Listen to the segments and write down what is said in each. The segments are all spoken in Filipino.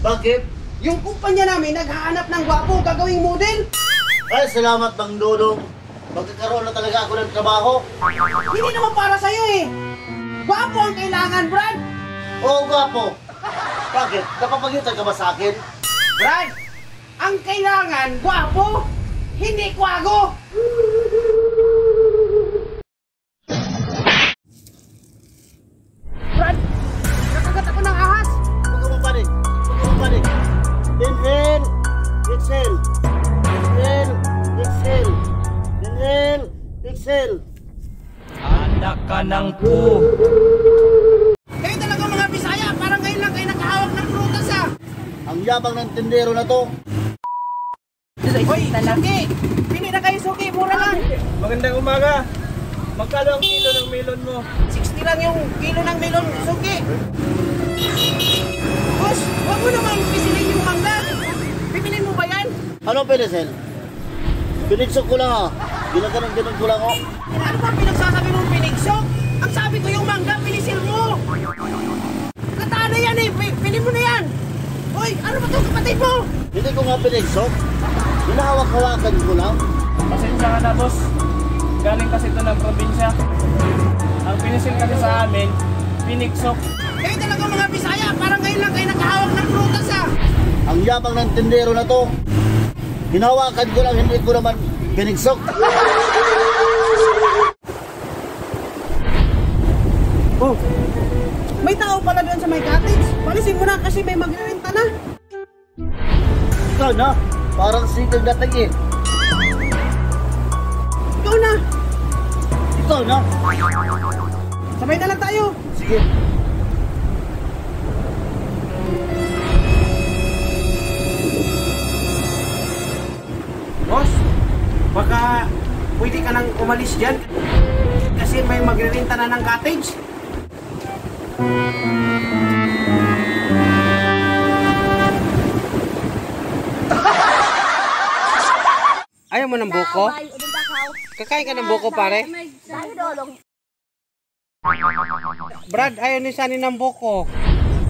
Bakit? Yung kumpanya namin naghahanap ng gwapo gagawing model. Ay, salamat Mang Dudong. Magkakaroon na talaga ako ng trabaho. Hindi naman para sa'yo eh. Gwapo ang kailangan, Brad. Oo, gwapo. Bakit? Napapagitan ka ba sa akin? Brad, ang kailangan gwapo, hindi kwago. Brad, nakagat ako ng ahas. Huwag ka mapanik. Huwag ka mapanik. Inhale. Exhale. Inhale. Exhale. Inhale. Exhale. Anak ka ng pu. Kayo talaga mga Bisaya, parang ngayon lang kayo nakahawak ng prutas ah. Ang yabang ng tindero na to. Hoy, suki! Pili na kayo suki, mura lang. Magandang umaga. Magkano ang kilo ng melon mo? 60 lang yung kilo ng melon, suki. Boss, huwag mo naman pisilin yung mangga. Pipilin mo ba yan? Ano pinisel? Pinigsok ko lang ha. Ginaganon ko lang ho. Ano ba pinagsasabi mong pinigsok? Ang sabi ko yung mangga, pinisil mo. Katana yan eh, pili mo na yan. Hoy, ano ba ito kapatid mo? Hindi ko nga pinigsok. Hinahawak-hawakan ko lang. Pasensya ka na, boss. Galing kasi ito ng probinsya. Ang pinisil kasi sa amin, piniksok. Kayo talaga mga Bisaya, parang ngayon lang kayo nakahawak ng prutas ah. Ang yabang ng tindero na to. Hinawakan ko lang, hindi ko naman pinigsok. Oh, may tao pala doon sa may cottage. Palisin mo na kasi may magrerenta na. Ikaw na, parang sigang gatag eh. Ikaw na. Ikaw na. Sabay na lang tayo. Sige. Boss, baka pwede ka nang umalis dyan kasi may magrerenta na ng cottage. Ayaw mo ng buko? Kakain ka ng buko, pare? Brad, ayaw ni Sunny ng buko.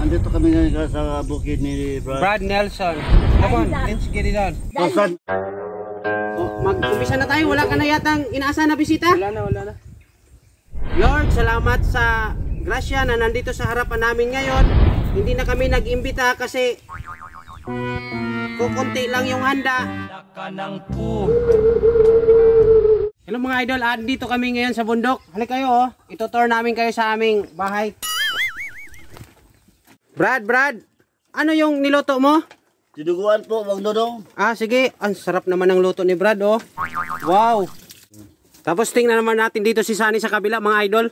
Andito kami ngayon sa bukid ni Brad Nelson. Come on, let's get it on. Rosan. Oh, mag-umpisa na tayo. Wala ka na yatang inaasahan na bisita? Wala na. Lord, salamat sa grasya na nandito sa harapan namin ngayon. Hindi na kami nag-imbita kasi kukunti lang yung handa. Anak ka ng pu. Hello mga idol, dito kami ngayon sa bundok. Halika kayo oh, itutour namin kayo sa aming bahay. Brad, ano yung niluto mo? Dinuguan po, Mang Dudong. Sige, ang sarap naman ng luto ni Brad oh. Wow. Tapos tingnan naman natin dito si Sunny sa kabila mga idol.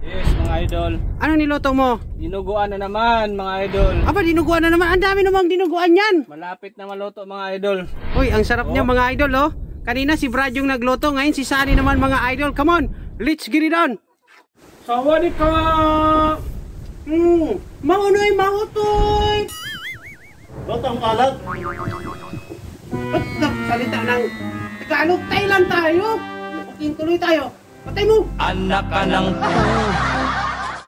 Yes, mga idol. Ano niluto mo? Dinuguan na naman, mga idol. Aba, dinuguan na naman. Ang dami namang dinuguan yan. Malapit na maluto, mga idol. Uy, ang sarap niya mga idol oh. Kanina si Brad yung nagluto, ngayon si Sunny naman mga idol. Come on, let's get it on. Sawadee ka! Maunoy, mahutoy. Ba't ang kalat? Ba't nagsalita ng Tagalog? Thailand tayo. Tuloy tayo. Patay mo. Anak ka ng pu.